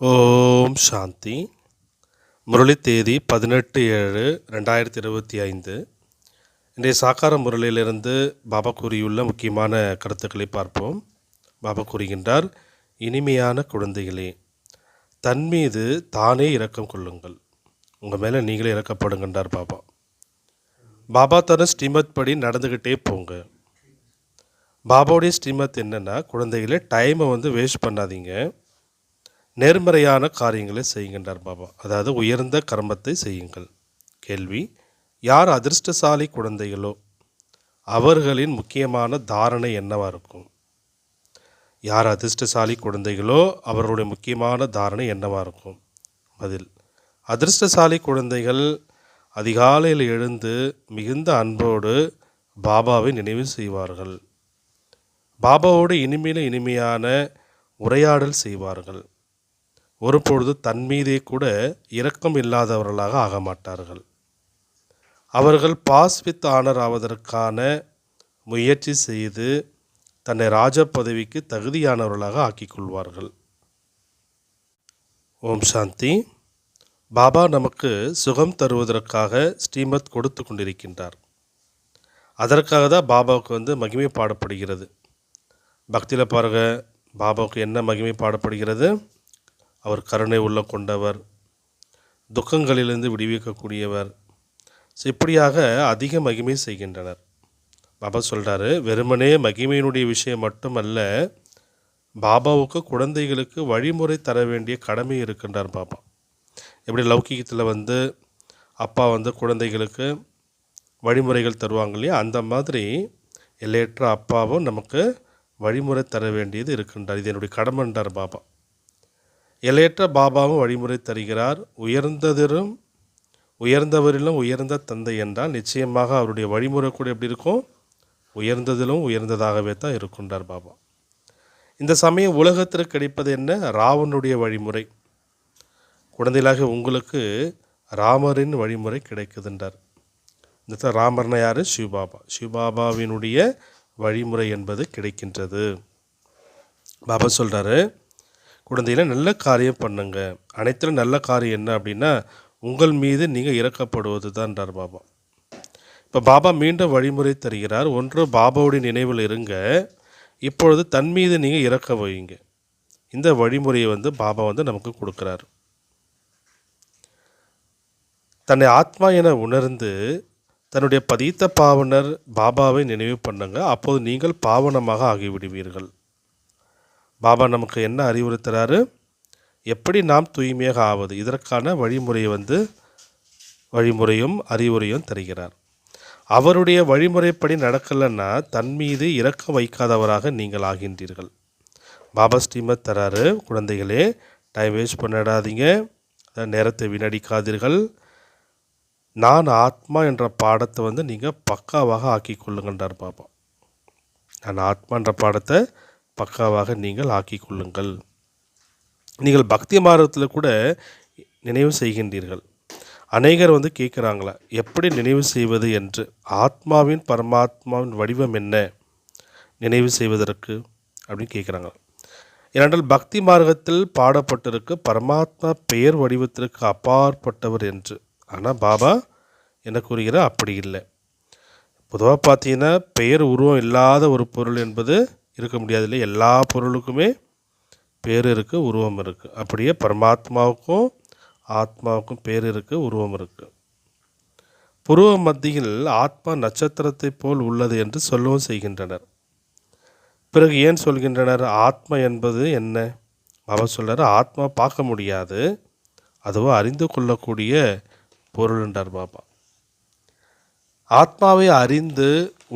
ஓம் சாந்தி. முரளி தேதி 18/7/2025. இன்றைய சாக்கார முரளியிலிருந்து பாபா கூறியுள்ள முக்கியமான கருத்துக்களை பார்ப்போம். பாபா கூறுகின்றார், இனிமையான குழந்தைகளே, தன் மீது தானே இரக்கம் கொள்ளுங்கள். உங்கள் மேலே நீங்களே இறக்கப்படுகின்றார் பாபா. பாபா தர ஸ்ரீமத் படி நடந்துக்கிட்டே போங்க. பாபாவுடைய ஸ்ரீமத் என்னென்னா, குழந்தைகளே டைமை வேஸ்ட் பண்ணாதீங்க, நேர்மறையான காரியங்களை செய்கின்றார் பாபா. அதாவது உயர்ந்த கர்மத்தை செய்யுங்கள். கேள்வி, யார் அதிர்ஷ்டசாலி குழந்தைகளோ அவர்களின் முக்கியமான தாரணை என்னவாக இருக்கும்? யார் அதிர்ஷ்டசாலி குழந்தைகளோ அவர்களுடைய முக்கியமான தாரணை என்னவாக இருக்கும்? பதில், அதிர்ஷ்டசாலி குழந்தைகள் அதிகாலையில் எழுந்து மிகுந்த அன்போடு பாபாவை நினைவு செய்வார்கள். பாபாவோடு இனிமையான உரையாடல் செய்வார்கள். ஒருபொழுது தன் மீதே கூட இரக்கம் இல்லாதவர்களாக ஆக மாட்டார்கள். அவர்கள் பாஸ் வித் ஆனர் ஆவதற்கான முயற்சி செய்து தன்னை ராஜ பதவிக்கு தகுதியானவர்களாக ஆக்கிக்கொள்வார்கள். ஓம் சாந்தி. பாபா நமக்கு சுகம் தருவதற்காக ஸ்ரீமத் கொடுத்து கொண்டிருக்கின்றார். அதற்காக தான் பாபாவுக்கு மகிமை பாடப்படுகிறது. பக்தியில் பாருங்க, பாபாவுக்கு என்ன மகிமை பாடப்படுகிறது? அவர் கருணை உள்ள கொண்டவர், துக்கங்களிலிருந்து விடுவிக்கக்கூடியவர். இப்படியாக அதிக மகிமை செய்கின்றனர். பாபா சொல்கிறாரு, வெறுமனே மகிமையினுடைய விஷயம் மட்டுமல்ல, பாபாவுக்கு குழந்தைகளுக்கு வழிமுறை தர வேண்டிய கடமை இருக்கின்றார் பாபா. எப்படி லௌகிகத்தில் அப்பா குழந்தைகளுக்கு வழிமுறைகள் தருவாங்க இல்லையா, அந்த மாதிரி எல்லையற்ற அப்பாவும் நமக்கு வழிமுறை தர வேண்டியது இருக்கின்றார். இது என்னுடைய கடமைன்றார் பாபா. எல்லையற்ற பாபாவும் வழிமுறை தருகிறார். உயர்ந்தவரிலும் உயர்ந்த தந்தை என்றால் நிச்சயமாக அவருடைய வழிமுறை கூட எப்படி இருக்கும்? உயர்ந்ததிலும் உயர்ந்ததாகவே தான் இருக்கின்றார் பாபா. இந்த சமயம் உலகத்திற்கு கிடைப்பது என்ன? ராவனுடைய வழிமுறை. குழந்தைகளாக உங்களுக்கு ராமரின் வழிமுறை கிடைக்குதுன்றார். இந்த ராமர்னா யார்? சிவபாபா. சிவபாபாவினுடைய வழிமுறை என்பது கிடைக்கின்றது. பாபா சொல்கிறாரு, குழந்தைகளை நல்ல காரியம் பண்ணுங்க. அனைத்திலும் நல்ல காரியம் என்ன அப்படின்னா, உங்கள் மீது நீங்கள் இறக்கப்படுவது தான்ன்றார் பாபா. இப்போ பாபா மீண்டும் வழிமுறை தருகிறார். ஒன்று, பாபாவுடைய நினைவில் இருங்க. இப்பொழுது தன் மீது நீங்கள் இறக்க வைங்க. இந்த வழிமுறையை பாபா நமக்கு கொடுக்குறார். தன்னை ஆத்மா என உணர்ந்து தன்னுடைய பதித்த பாவனர் பாபாவை நினைவு பண்ணுங்க. அப்போது நீங்கள் பாவனமாக ஆகிவிடுவீர்கள். பாபா நமக்கு என்ன அறிவுறுத்துறாரு? எப்படி நாம் தூய்மையாக ஆவது, இதற்கான வழிமுறையும் அறிவுரையும் தருகிறார். அவருடைய வழிமுறைப்படி நடக்கலைன்னா தன் மீது இரக்கம் வைக்காதவராக நீங்கள் ஆகின்றீர்கள். பாபா ஸ்ரீமத் தராரு, குழந்தைகளே டைம் வேஸ்ட் பண்ணிடாதீங்க, நேரத்தை வீணடிக்காதீர்கள். நான் ஆத்மா என்ற பாடத்தை நீங்கள் பக்காவாக ஆக்கி கொள்ளுங்கன்றார் பாபா. நான் ஆத்மா என்ற பாடத்தை பக்காவாக நீங்கள் ஆக்கி கொள்ளுங்கள். நீங்கள் பக்தி மார்க்கத்தில் கூட நினைவு செய்கின்றீர்கள். அநேகர் கேட்குறாங்களா, எப்படி நினைவு செய்வது என்று? ஆத்மாவின் பரமாத்மாவின் வடிவம் என்ன நினைவு செய்வதற்கு அப்படின்னு கேட்குறாங்க. ஏனென்றால் பக்தி மார்க்கத்தில் பாடப்பட்டிருக்கு பரமாத்மா பெயர் வடிவத்திற்கு அப்பாற்பட்டவர் என்று. ஆனால் பாபா என்ன கூறுகிறார்? அப்படி இல்லை. பொதுவாக பார்த்தீங்கன்னா பெயர் உருவம் இல்லாத ஒரு பொருள் என்பது இருக்க முடியாது இல்லை. எல்லா பொருளுக்குமே பேர் இருக்குது, உருவம் இருக்குது. அப்படியே பரமாத்மாவுக்கும் ஆத்மாவுக்கும் பேர் இருக்குது, உருவம் இருக்குது. புருவ மத்தியில் ஆத்மா நட்சத்திரத்தை போல் உள்ளது என்று சொல்லவும் செய்கின்றனர். பிறகு ஏன் சொல்கின்றனர்? ஆத்மா என்பது என்ன? அவர் சொல்கிறார், ஆத்மா பார்க்க முடியாது, அதுவும் அறிந்து கொள்ளக்கூடிய பொருள் என்றார் பாபா. ஆத்மாவை அறிந்து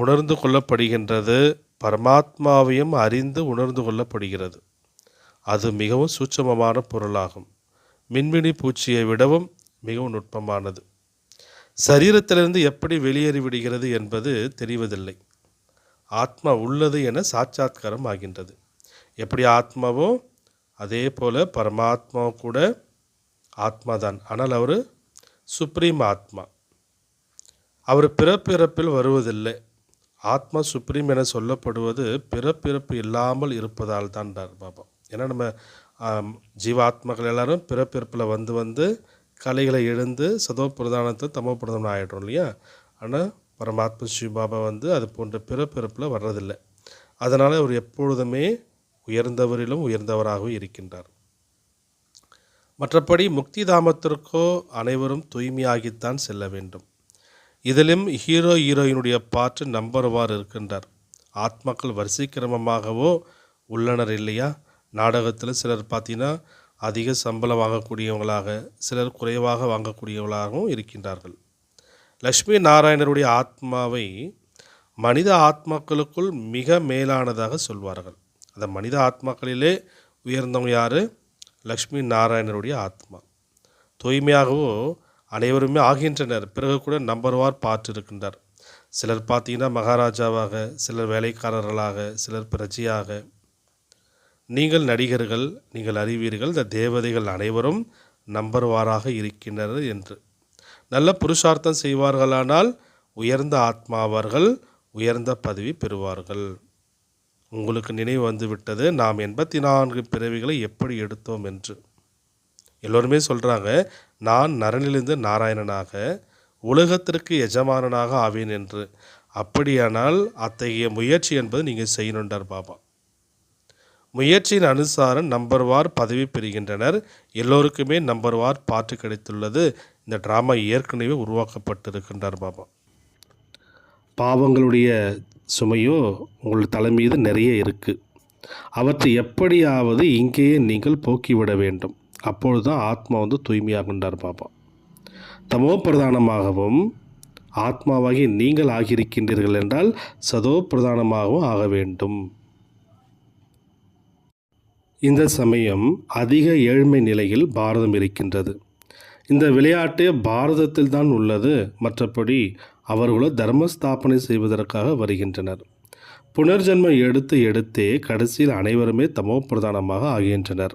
உணர்ந்து கொள்ளப்படுகின்றது, பரமாத்மாவையும் அறிந்து உணர்ந்து கொள்ளப்படுகிறது. அது மிகவும் சூட்சமமான பொருளாகும். மின்மினி பூச்சியை விடவும் மிகவும் நுட்பமானது. சரீரத்திலிருந்து எப்படி வெளியேறிவிடுகிறது என்பது தெரிவதில்லை. ஆத்மா உள்ளது என சாட்சாத்காரம் ஆகின்றது. எப்படி ஆத்மாவோ அதே போல பரமாத்மா கூட ஆத்மாதான். ஆனால் அவர் சுப்ரீம் ஆத்மா. அவர் பிறப்பிறப்பில் வருவதில்லை. ஆத்மா சுப்ரீம் என சொல்லப்படுவது பிறப்பிறப்பு இல்லாமல் இருப்பதால் தான்டார் பாபா. ஏன்னா நம்ம ஜீவாத்மாக்கள் எல்லாரும் பிறப்பிறப்பில் வந்து வந்து கலைகளை எழுந்து சதோ பிரதானத்தை தமோ பிரதானம் ஆகிடுறோம் இல்லையா. ஆனால் பரமாத்மா சிவபாபா வந்து அது போன்ற பிறப்பிறப்பில் வர்றதில்லை. அதனால் அவர் எப்பொழுதுமே உயர்ந்தவரிலும் உயர்ந்தவராகவும் இருக்கின்றார். மற்றபடி முக்தி தாமத்திற்கோ அனைவரும் தூய்மையாகித்தான் செல்ல வேண்டும். இதிலும் ஹீரோயினுடைய பாட்டு நம்பர்வார் இருக்கின்றார். ஆத்மாக்கள் வரிசைக்கிரமமாகவோ உள்ளனர் இல்லையா. நாடகத்தில் சிலர் பார்த்தீங்கன்னா அதிக சம்பளம் வாங்கக்கூடியவங்களாக, சிலர் குறைவாக வாங்கக்கூடியவர்களாகவும் இருக்கின்றார்கள். லக்ஷ்மி நாராயணருடைய ஆத்மாவை மனித ஆத்மாக்களுக்குள் மிக மேலானதாக சொல்வார்கள். அந்த மனித ஆத்மாக்களிலே உயர்ந்தவங்க யார்? லக்ஷ்மி நாராயணருடைய ஆத்மா. தூய்மையாகவோ அனைவருமே ஆகின்றனர். பிறகு கூட நம்பர்வார் பாட்டு இருக்கின்றார். சிலர் பார்த்தீங்கன்னா மகாராஜாவாக, சிலர் வேலைக்காரர்களாக, சிலர் பிரஜையாக. நீங்கள் நடிகர்கள், நீங்கள் அறிவீர்கள், இந்த தேவதைகள் அனைவரும் நம்பர்வாராக இருக்கின்றனர் என்று. நல்ல புருஷார்த்தம் செய்வார்களானால் உயர்ந்த ஆத்மாவர்கள் உயர்ந்த பதவி பெறுவார்கள். உங்களுக்கு நினைவு வந்துவிட்டது நாம் 84 பிறவிகளை எப்படி எடுத்தோம் என்று. எல்லோருமே சொல்கிறாங்க, நான் நரனிலிருந்து நாராயணனாக உலகத்திற்கு எஜமானனாக ஆவேன் என்று. அப்படியானால் அத்தகைய முயற்சி என்பது நீங்கள் செய்யணுன்றார் பாபா. முயற்சியின் அனுசாரம் நம்பர்வார் பதவி பெறுகின்றனர். எல்லோருக்குமே நம்பர்வார் பாட்டு கிடைத்துள்ளது. இந்த ட்ராமா ஏற்கனவே உருவாக்கப்பட்டிருக்கின்றார் பாபா. பாவங்களுடைய சுமையோ உங்கள் தலை மீது நிறைய இருக்குது. அவற்றை எப்படியாவது இங்கேயே நீங்கள் போக்கிவிட வேண்டும். அப்பொழுது தான் ஆத்மா வந்து தூய்மையாகின்றார் பாபா. தமோ பிரதானமாகவும் ஆத்மாவாகி நீங்கள் ஆகியிருக்கின்றீர்கள் என்றால் சதோ பிரதானமாகவும் ஆக வேண்டும். இந்த சமயம் அதிக ஏழ்மை நிலையில் பாரதம் இருக்கின்றது. இந்த விளையாட்டு பாரதத்தில் தான் உள்ளது. மற்றபடி அவர்களோ தர்மஸ்தாபனை செய்வதற்காக வருகின்றனர். புனர்ஜன்மம் எடுத்தே கடைசியில் அனைவருமே தமோ பிரதானமாக ஆகின்றனர்.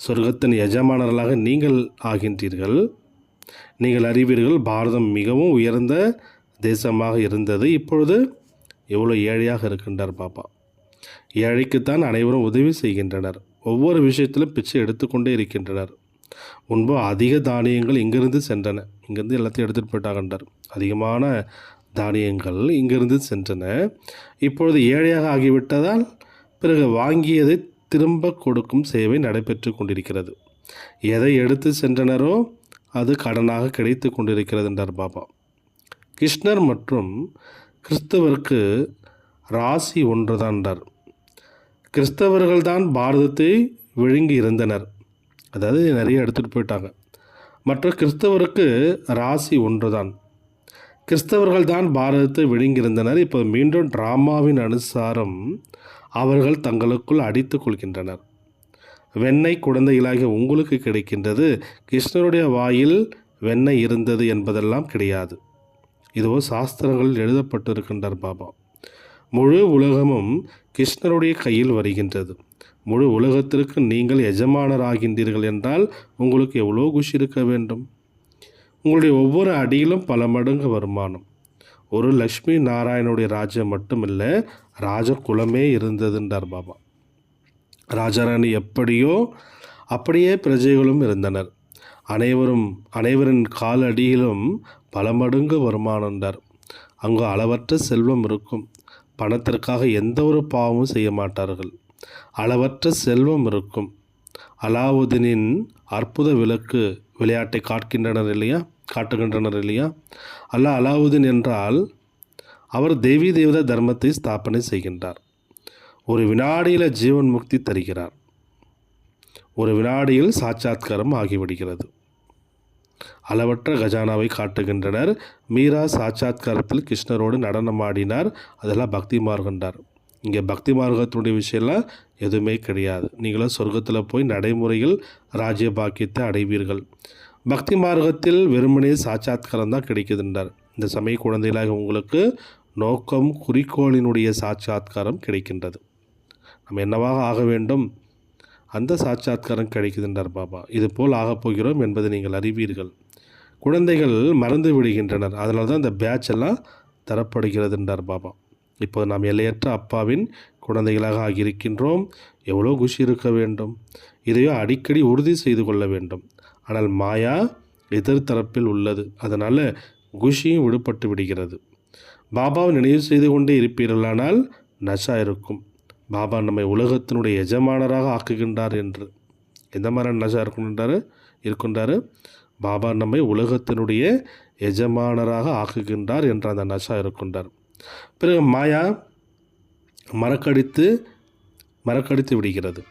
சொர்க்கத்தின் எஜமானர்களாக நீங்கள் ஆகின்றீர்கள். நீங்கள் அறிவீர்கள், பாரதம் மிகவும் உயர்ந்த தேசமாக இருந்தது. இப்பொழுது எவ்வளோ ஏழையாக இருக்கின்றார் பாபா. ஏழைக்குத்தான் அனைவரும் உதவி செய்கின்றனர். ஒவ்வொரு விஷயத்திலும் பிச்சை எடுத்துக்கொண்டே இருக்கின்றனர். முன்பு அதிக தானியங்கள் இங்கிருந்து சென்றன. இங்கேருந்து எல்லாத்தையும் எடுத்துகிட்டு போயிட்டாங்கன்றார். அதிகமான தானியங்கள் இங்கிருந்து சென்றன. இப்பொழுது ஏழையாக ஆகிவிட்டதால் பிறகு வாங்கியதை திரும்ப கொடுக்கும் சேவை நடைபெற்று கொண்டிருக்கிறது. எதை எடுத்து சென்றனரோ அது கடனாக கிடைத்து கொண்டிருக்கிறது என்றார் பாபா. கிருஷ்ணர் மற்றும் கிறிஸ்தவருக்கு ராசி ஒன்றுதான் என்றார். கிறிஸ்தவர்கள்தான் பாரதத்தை விழுங்கி இருந்தனர். அதாவது நிறைய எடுத்துகிட்டு போயிட்டாங்க. மற்ற கிறிஸ்தவருக்கு ராசி ஒன்றுதான். கிறிஸ்தவர்கள் தான் பாரதத்தை விழுங்கியிருந்தனர். இப்போ மீண்டும் டிராமாவின் அனுசாரம் அவர்கள் தங்களுக்குள் அடித்து கொள்கின்றனர். வெண்ணெய் குழந்தைகளாகிய உங்களுக்கு கிடைக்கின்றது. கிருஷ்ணருடைய வாயில் வெண்ணெய் இருந்தது என்பதெல்லாம் கிடையாது. இதுவோ சாஸ்திரங்களில் எழுதப்பட்டிருக்கின்றார் பாபா. முழு உலகமும் கிருஷ்ணருடைய கையில் வருகின்றது. முழு உலகத்திற்கு நீங்கள் எஜமானராகின்றீர்கள் என்றால் உங்களுக்கு எவ்வளோ குஷி இருக்க வேண்டும். உங்களுடைய ஒவ்வொரு அடியிலும் பல மடங்கு வருமானம். ஒரு லக்ஷ்மி நாராயணனுடைய ராஜ்யம் மட்டுமில்லை, ராஜகுலமே இருந்ததுன்றார் பாபா. ராஜாராணி எப்படியோ அப்படியே பிரஜைகளும் இருந்தனர். அனைவரின் கால் அடியிலும் பல மடங்கு வருமானம் என்றார். அங்கு அளவற்ற செல்வம் இருக்கும். பணத்திற்காக எந்த ஒரு பாவமும் செய்ய மாட்டார்கள். அளவற்ற செல்வம் இருக்கும். அலாவுதீனின் அற்புத விளக்கு விளையாட்டை காட்டுகின்றனர் இல்லையா. அலாவுதீன் என்றால் அவர் தேவி தேவதா தர்மத்தை ஸ்தாபனை செய்கின்றார். ஒரு வினாடியில் ஜீவன் முக்தி தருகிறார். ஒரு வினாடியில் சாட்சாத்காரம் ஆகிவிடுகிறது. அளவற்ற கஜானாவை காட்டுகின்றனர். மீரா சாட்சாத்காரத்தில் கிருஷ்ணரோடு நடனமாடினார். அதெல்லாம் பக்தி மார்க்கண்டார். இங்கே பக்தி மார்க்கத்தினுடைய விஷயம்லாம் எதுவுமே கிடையாது. நீங்களும் சொர்க்கத்தில் போய் நடைமுறையில் ராஜ்ய பாக்கியத்தை அடைவீர்கள். பக்தி மார்க்கத்தில் வெறுமனே சாட்சாத்காரம் தான் கிடைக்குதுன்றார். இந்த சமய குழந்தைகளாக உங்களுக்கு நோக்கம் குறிக்கோளினுடைய சாட்சாத்காரம் கிடைக்கின்றது. நம்ம என்னவாக ஆக வேண்டும், அந்த சாட்சாத்காரம் கிடைக்குதுன்றார் பாபா. இது போல் ஆகப் போகிறோம் என்பதை நீங்கள் அறிவீர்கள். குழந்தைகள் மறந்து விடுகின்றனர். அதனால தான் இந்த பேட்ச் எல்லாம் தரப்படுகிறது என்றார் பாபா. இப்போது நாம் எல்லையற்ற அப்பாவின் குழந்தைகளாக ஆகியிருக்கின்றோம். எவ்வளோ குஷி இருக்க வேண்டும். இதையோ அடிக்கடி உறுதி செய்து கொள்ள வேண்டும். ஆனால் மாயா எதிர்த்தரப்பில் உள்ளது. அதனால் குஷியும் விடுபட்டு விடுகிறது. பாபாவை நினைவு செய்து கொண்டே இருப்பீர்களானால் நஷா இருக்கும். பாபா நம்மை உலகத்தினுடைய எஜமானராக ஆக்குகின்றார் என்று. எந்த மாதிரி நஷா இருக்கின்றார்? பாபா நம்மை உலகத்தினுடைய எஜமானராக ஆக்குகின்றார் என்ற அந்த நஷா இருக்கின்றார். பிறகு மாயா மறக்கடித்து விடுகிறது.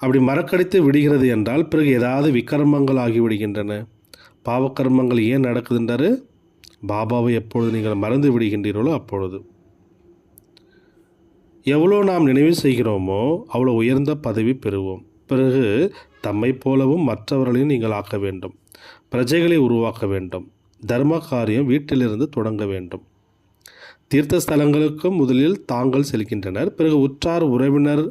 அப்படி மறக்கடித்து விடுகிறது என்றால் பிறகு ஏதாவது விக்கர்மங்கள் ஆகிவிடுகின்றன. பாவக்கர்மங்கள் ஏன் நடக்குதுன்றாரு? பாபாவை எப்பொழுது நீங்கள் மறந்து விடுகின்றீர்களோ அப்பொழுது. எவ்வளோ நாம் நினைவு செய்கிறோமோ அவ்வளோ உயர்ந்த பதவி பெறுவோம். பிறகு தம்மை போலவும் மற்றவர்களையும் நீங்கள் ஆக்க வேண்டும். பிரஜைகளை உருவாக்க வேண்டும். தர்ம காரியம் வீட்டிலிருந்து தொடங்க வேண்டும். தீர்த்த ஸ்தலங்களுக்கும் முதலில் தாங்கள் செல்கின்றனர். பிறகு உற்றார் உறவினர்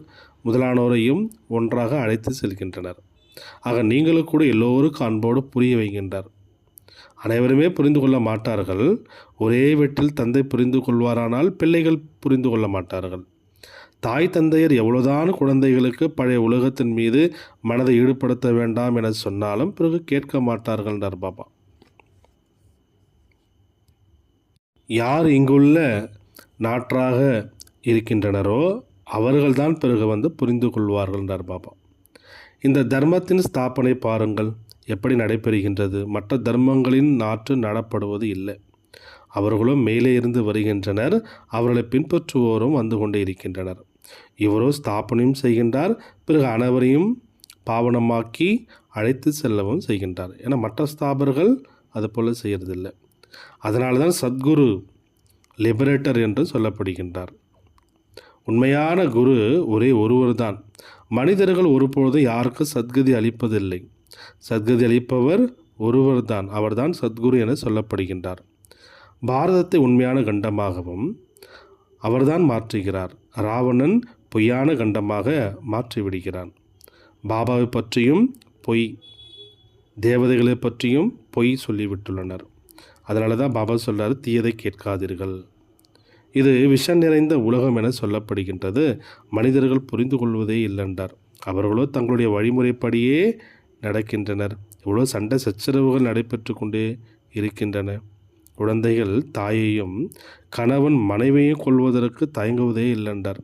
முதலானோரையும் ஒன்றாக அழைத்து செல்கின்றனர். ஆக நீங்களும் கூட எல்லோருக்கும் அன்போடு புரிய வைக்கின்றார். அனைவருமே புரிந்து கொள்ள மாட்டார்கள். ஒரே வீட்டில் தந்தை புரிந்து கொள்வாரானால் பிள்ளைகள் புரிந்து கொள்ள மாட்டார்கள். தாய் தந்தையர் எவ்வளவுதான் குழந்தைகளுக்கு பழைய உலகத்தின் மீது மனதை ஈடுபடுத்த வேண்டாம் என சொன்னாலும் பிறகு கேட்க மாட்டார்கள் பாபா. யார் இங்குள்ள நாற்றாக இருக்கின்றனரோ அவர்கள்தான் பிறகு புரிந்து கொள்வார்கள் பாபா. இந்த தர்மத்தின் ஸ்தாபனை பாருங்கள் எப்படி நடைபெறுகின்றது. மற்ற தர்மங்களின் நாற்று நடப்படுவது இல்லை. அவர்களும் மேலே இருந்து வருகின்றனர். அவர்களை பின்பற்றுவோரும் வந்து கொண்டே இருக்கின்றனர். இவரோ ஸ்தாபனையும் செய்கின்றார். பிறகு அனைவரையும் பாவனமாக்கி அழைத்து செல்லவும் செய்கின்றார். ஏன்னா மற்ற ஸ்தாபர்கள் அது போல் செய்கிறதில்லை. அதனால தான் சத்குரு லிபரேட்டர் என்று சொல்லப்படுகின்றார். உண்மையான குரு ஒரே ஒருவர் தான். மனிதர்கள் ஒருபொழுதும் யாருக்கும் சத்கதி அளிப்பதில்லை. சத்கதி அளிப்பவர் ஒருவர் தான். அவர்தான் சத்குரு என சொல்லப்படுகின்றார். பாரதத்தை உண்மையான கண்டமாகவும் அவர்தான் மாற்றுகிறார். ராவணன் பொய்யான கண்டமாக மாற்றிவிடுகிறான். பாபாவை பற்றியும் பொய், தேவதைகளை பற்றியும் பொய் சொல்லிவிட்டுள்ளனர். அதனால தான் பாபா சொல்கிறார், தீயதை கேட்காதீர்கள். இது விஷம் நிறைந்த உலகம் என சொல்லப்படுகின்றது. மனிதர்கள் புரிந்து கொள்வதே இல்லைன்றார். அவர்களோ தங்களுடைய வழிமுறைப்படியே நடக்கின்றனர். இவ்வளோ சண்டை சச்சரவுகள் நடைபெற்று கொண்டே இருக்கின்றன. குழந்தைகள் தாயையும் கணவன் மனைவியையும் கொள்வதற்கு தயங்குவதே இல்லைன்றார்.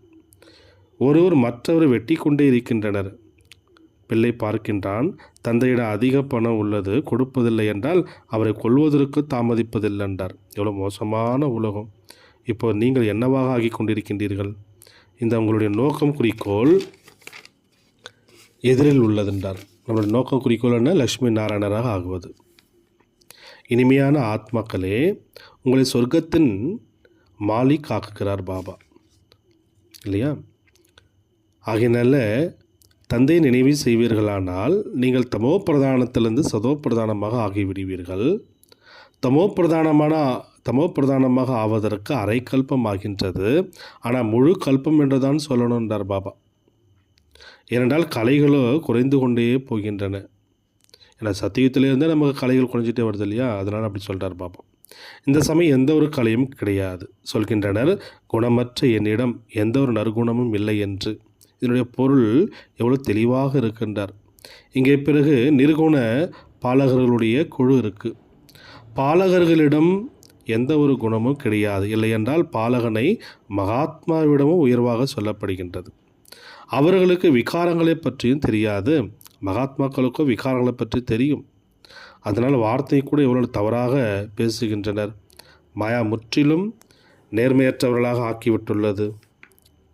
ஒருவர் மற்றவரை வெட்டி கொண்டே இருக்கின்றனர். பிள்ளை பார்க்கின்றான், தந்தையிடம் அதிக பணம் உள்ளது, கொடுப்பதில்லை என்றால் அவரை கொல்வதற்கு தாமதிப்பதில்லை என்றார். எவ்வளோ மோசமான உலகம். இப்போ நீங்கள் என்னவாக ஆகி கொண்டிருக்கின்றீர்கள்? இந்த உங்களுடைய நோக்கம் குறிக்கோள் எதிரில் உள்ளதென்றார். நம்மளுடைய நோக்கம் குறிக்கோள் என்ன? லக்ஷ்மி நாராயணராக ஆகுவது. இனிமையான ஆத்மாக்களே, உங்களை சொர்க்கத்தின் மாலிக் ஆக்குகிறார் பாபா இல்லையா? ஆகையினால தந்தை நினைவு செய்வீர்களானால் நீங்கள் தமோ பிரதானத்திலிருந்து சதோ பிரதானமாக ஆகிவிடுவீர்கள். தமோ பிரதானமாக ஆவதற்கு அரை கல்பம் ஆகின்றது. ஆனால் முழு கல்பம் என்றுதான் சொல்லணுன்றார் பாபா. ஏனென்றால் கலைகளோ குறைந்து கொண்டே போகின்றன. ஏன்னா சத்தியத்திலேருந்தே நமக்கு கலைகள் குறைஞ்சிட்டே வருது இல்லையா? அதனால் அப்படி சொல்கிறார் பாபா. இந்த சமயம் எந்த ஒரு கலையும் கிடையாது. சொல்கின்றனர், குணமற்ற என்னிடம் எந்த ஒரு நற்குணமும் இல்லை என்று. இதனுடைய பொருள் எவ்வளோ தெளிவாக இருக்கின்றார். இங்கே பிறகு நிர்குண பாலகர்களுடைய குழு இருக்குது. பாலகர்களிடம் எந்த ஒரு குணமும் கிடையாது. இல்லையென்றால் பாலகனை மகாத்மாவிடமும் உயர்வாக சொல்லப்படுகின்றது. அவர்களுக்கு விகாரங்களை பற்றியும் தெரியாது. மகாத்மாக்களுக்கும் விகாரங்களை பற்றி தெரியும். அதனால் வார்த்தை கூட எவ்வளோ தவறாக பேசுகின்றனர். மாயா முற்றிலும் நேர்மையற்றவர்களாக ஆக்கிவிட்டுள்ளது.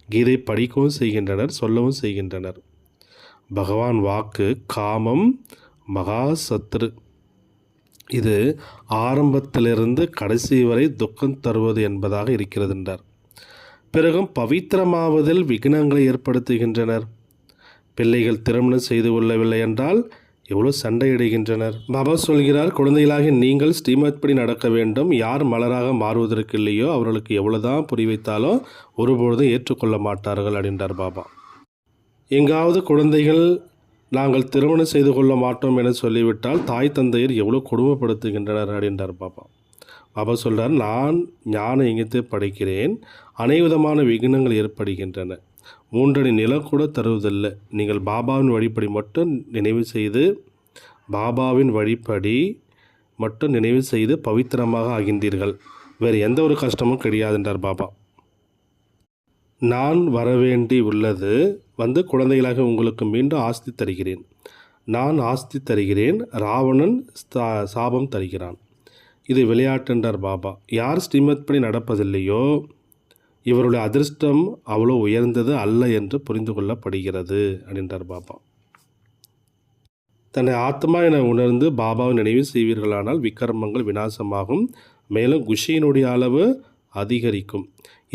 கீதை படிக்கவும் செய்கின்றனர், சொல்லவும் செய்கின்றனர். பகவான் வாக்கு காமம் மகா சத்ரு. இது ஆரம்பத்திலிருந்து கடைசி வரை துக்கம் தருவது என்பதாக இருக்கிறது என்றார். பிறகும் பவித்திரமாவதில் விக்னங்களை ஏற்படுத்துகின்றனர். பிள்ளைகள் திருமணம் செய்து கொள்ளவில்லை என்றால் எவ்வளோ சண்டையிடுகின்றனர். பாபா சொல்கிறார், குழந்தைகளாக நீங்கள் ஸ்ரீமத் படி நடக்க வேண்டும். யார் மலராக மாறுவதற்கு இல்லையோ அவர்களுக்கு எவ்வளோதான் புரி வைத்தாலும் ஒருபொழுதும் ஏற்றுக்கொள்ள மாட்டார்கள் அப்படின்றார் பாபா. எங்காவது குழந்தைகள் நாங்கள் திருமணம் செய்து கொள்ள மாட்டோம் என சொல்லிவிட்டால் தாய் தந்தையர் எவ்வளோ கொடுமைப்படுத்துகின்றனர் அப்படின்றார் பாபா. பாபா சொல்கிறார், நான் ஞான இங்கத்தை படிக்கிறேன். அனைவிதமான விக்னங்கள் ஏற்படுகின்றன. 3 அடி நிலம் கூட தருவதில்லை. நீங்கள் பாபாவின் வழிப்படி மட்டும் நினைவு செய்து பவித்திரமாக ஆகின்றீர்கள். வேறு எந்த ஒரு கஷ்டமும் கிடையாதுன்றார் பாபா. நான் வரவேண்டி உள்ளது வந்து குழந்தைகளாக உங்களுக்கு மீண்டும் ஆஸ்தி தருகிறேன். நான் ஆஸ்தி தருகிறேன், ராவணன் சாபம் தருகிறான். இது விளையாட்டுன்றார் பாபா. யார் ஸ்ரீமத் படி நடப்பதில்லையோ இவருடைய அதிர்ஷ்டம் அவ்வளோ உயர்ந்தது அல்ல என்று புரிந்து கொள்ளப்படுகிறது அப்படின்றார் பாபா. தன்னை ஆத்மா என உணர்ந்து பாபாவை நினைவு செய்வீர்களானால் விக்கிரமங்கள் விநாசமாகும், மேலும் குஷியினுடைய அளவு அதிகரிக்கும்.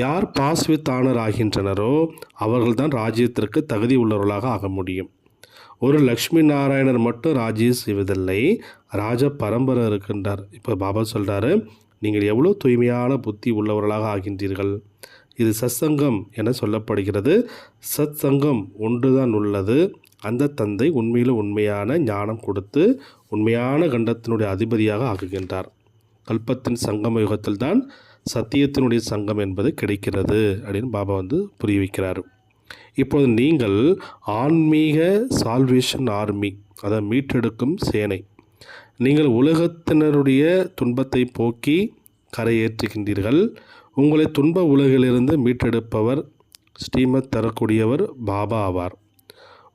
யார் பாஸ்வித் ஆனர் ஆகின்றனரோ அவர்கள்தான் ராஜ்யத்திற்கு தகுதி உள்ளவர்களாக ஆக முடியும். ஒரு லக்ஷ்மி நாராயணர் மட்டும் ராஜ்யம் செய்வதில்லை, ராஜ பரம்பரை இருக்கின்றார். இப்போ பாபா சொல்கிறாரு, நீங்கள் எவ்வளோ தூய்மையான புத்தி உள்ளவர்களாக ஆகின்றீர்கள். இது சத்சங்கம் என சொல்லப்படுகிறது. சத் சங்கம் ஒன்றுதான் உள்ளது. அந்த தந்தை உண்மையிலும் உண்மையான ஞானம் கொடுத்து உண்மையான கண்டத்தினுடைய அதிபதியாக ஆக்குகின்றார். கல்பத்தின் சங்கம யுகத்தில் தான் சத்தியத்தினுடைய சங்கம் என்பது கிடைக்கிறது அப்படின்னு பாபா புரிய வைக்கிறார். இப்போது நீங்கள் ஆன்மீக சால்வேஷன் ஆர்மி, அதை மீட்டெடுக்கும் சேனை. நீங்கள் உலகத்தினருடைய துன்பத்தை போக்கி கரையேற்றுகின்றீர்கள். உங்களை துன்ப உலகிலிருந்து மீட்டெடுப்பவர், ஸ்ரீமத் தரக்கூடியவர் பாபா ஆவார்.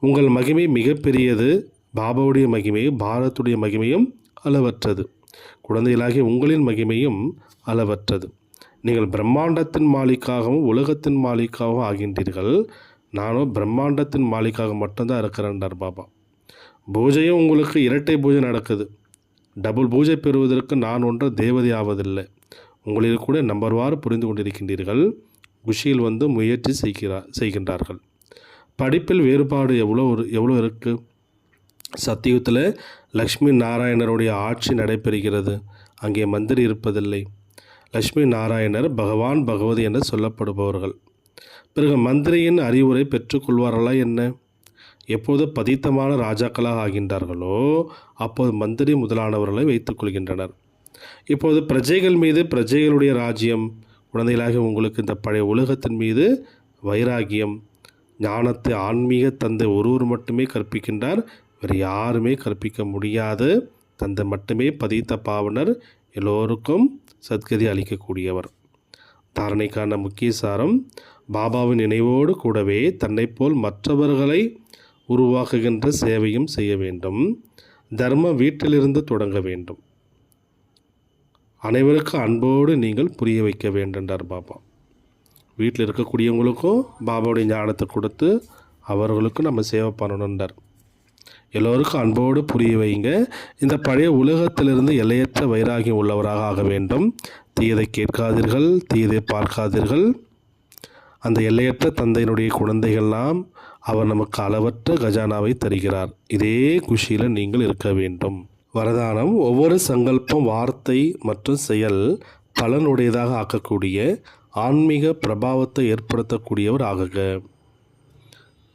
உங்கள் மகிமை மிகப்பெரியது. பாபாவுடைய மகிமையும் பாரத்துடைய மகிமையும் அளவற்றது. குழந்தைகளாகிய உங்களின் மகிமையும் அளவற்றது. நீங்கள் பிரம்மாண்டத்தின் மாலிக்காகவும் உலகத்தின் மாலிக்காகவும் ஆகின்றீர்கள். நானும் பிரம்மாண்டத்தின் மாலிக்காக மட்டும்தான் இருக்கிறேன்டார் பாபா. பூஜையும் உங்களுக்கு இரட்டை பூஜை நடக்குது. டபுள் பூஜை பெறுவதற்கு நான் ஒன்று தேவதை ஆவதில்லை. உங்களில் கூட நம்பர்வாறு புரிந்து கொண்டிருக்கின்றீர்கள். குஷியில் முயற்சி செய்கின்றார்கள். படிப்பில் வேறுபாடு எவ்வளோ இருக்குது. சத்தியுகத்தில் லக்ஷ்மி நாராயணருடைய ஆட்சி நடைபெறுகிறது. அங்கே மந்திரி இருப்பதில்லை. லக்ஷ்மி நாராயணர் பகவான் பகவதி என்று சொல்லப்படுபவர்கள். பிறகு மந்திரியின் அறிவுரை பெற்றுக்கொள்வார்களா என்ன? எப்போது பதித்தமான ராஜாக்களாக ஆகின்றார்களோ அப்போது மந்திரி முதலானவர்களை வைத்துக் கொள்கின்றனர். இப்போது பிரஜைகள் மீது பிரஜைகளுடைய ராஜ்யம். குழந்தைகளாக உங்களுக்கு இந்த பழைய உலகத்தின் மீது வைராகியம். ஞானத்தை ஆன்மீக தந்தை ஒருவர் மட்டுமே கற்பிக்கின்றார். வேறு யாருமே கற்பிக்க முடியாது. தந்தை மட்டுமே பதித்த பாவனர், எல்லோருக்கும் சத்கதி அளிக்கக்கூடியவர். தாரணைக்கான முக்கிய சாரம், பாபாவின் நினைவோடு கூடவே தன்னைப்போல் மற்றவர்களை உருவாக்குகின்ற சேவையும் செய்ய வேண்டும். தர்மம் வீட்டிலிருந்து தொடங்க வேண்டும். அனைவருக்கும் அன்போடு நீங்கள் புரிய வைக்க வேண்டும்ன்றார் பாபா. வீட்டில் இருக்கக்கூடியவங்களுக்கும் பாபாவுடைய ஞானத்தை கொடுத்து அவர்களுக்கும் நம்ம சேவை பண்ணணுன்றார். எல்லோருக்கும் அன்போடு புரிய வைங்க. இந்த பழைய உலகத்திலிருந்து எல்லையற்ற வைராகியம் உள்ளவராக ஆக வேண்டும். தீயதை கேட்காதீர்கள், தீயதை பார்க்காதீர்கள். அந்த எல்லையற்ற தந்தையினுடைய குழந்தைகள்லாம் அவர் நமக்கு அளவற்ற கஜானாவை தருகிறார். இதே குஷியில் நீங்கள் இருக்க வேண்டும். வரதானம், ஒவ்வொரு சங்கல்பம், வார்த்தை மற்றும் செயல் பலனுடையதாக ஆக்கக்கூடிய ஆன்மீக பிரபாவத்தை ஏற்படுத்தக்கூடியவர் ஆகுக.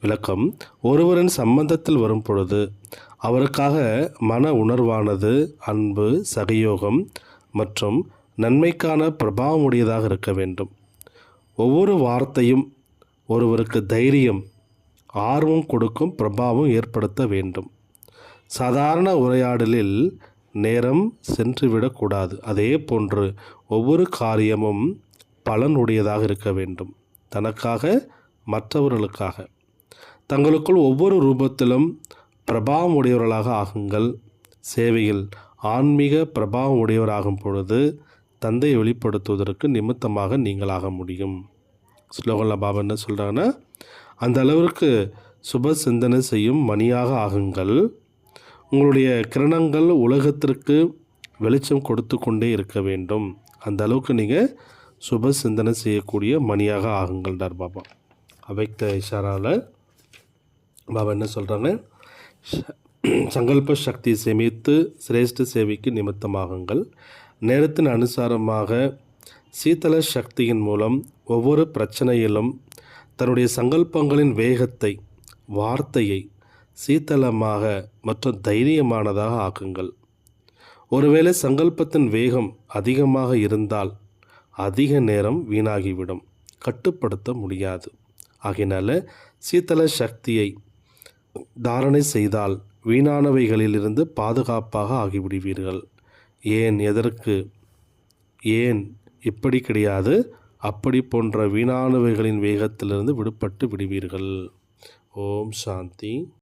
விளக்கம், ஒருவரின் சம்பந்தத்தில் வரும் பொழுது அவருக்காக மன உணர்வானது அன்பு, சகயோகம் மற்றும் நன்மைக்கான பிரபாவமுடையதாக இருக்க வேண்டும். ஒவ்வொரு வார்த்தையும் ஒருவருக்கு தைரியம், ஆர்வம் கொடுக்கும் பிரபாவம் ஏற்படுத்த வேண்டும். சாதாரண உரையாடலில் நேரம் சென்றுவிடக்கூடாது. அதே போன்று ஒவ்வொரு காரியமும் பலனுடையதாக இருக்க வேண்டும். தனக்காக, மற்றவர்களுக்காக. தங்களுக்குள் ஒவ்வொரு ரூபத்திலும் பிரபாவம் உடையவர்களாக ஆகுங்கள். சேவையில் ஆன்மீக பிரபாவம் உடையவராகும் பொழுது தந்தையை வெளிப்படுத்துவதற்கு நிமித்தமாக நீங்களாக முடியும். ஸ்லோகனில் பாபா என்ன சொல்கிறாங்கன்னா, அந்த அளவிற்கு சுப சிந்தனை செய்யும் மணியாக ஆகுங்கள். உங்களுடைய கிரணங்கள் உலகத்திற்கு வெளிச்சம் கொடுத்து கொண்டே இருக்க வேண்டும். அந்த அளவுக்கு நீங்கள் சுப சிந்தனை செய்யக்கூடிய மணியாக ஆகுங்கள்டார் பாபா. அவைக்த இஷாராவில் பாபா என்ன சொல்கிறாங்க, சங்கல்ப சக்தி சேமித்து சிரேஷ்ட சேவைக்கு நிமித்தமாகுங்கள். நேரத்தின் அனுசாரமாக சீதள சக்தியின் மூலம் ஒவ்வொரு பிரச்சனையிலும் தன்னுடைய சங்கல்பங்களின் வேகத்தை, வார்த்தையை சீத்தளமாக மற்றும் தைரியமானதாக ஆக்குங்கள். ஒருவேளை சங்கல்பத்தின் வேகம் அதிகமாக இருந்தால் அதிக நேரம் வீணாகிவிடும், கட்டுப்படுத்த முடியாது. ஆகையினால சீத்தல சக்தியை தாரணை செய்தால் வீணானவைகளிலிருந்து பாதுகாப்பாக ஆகிவிடுவீர்கள். ஏன், எதற்கு, ஏன் இப்படி கிடையாது, அப்படி போன்ற வீணானவைகளின் வேகத்திலிருந்து விடுபட்டு விடுவீர்கள். ஓம் சாந்தி.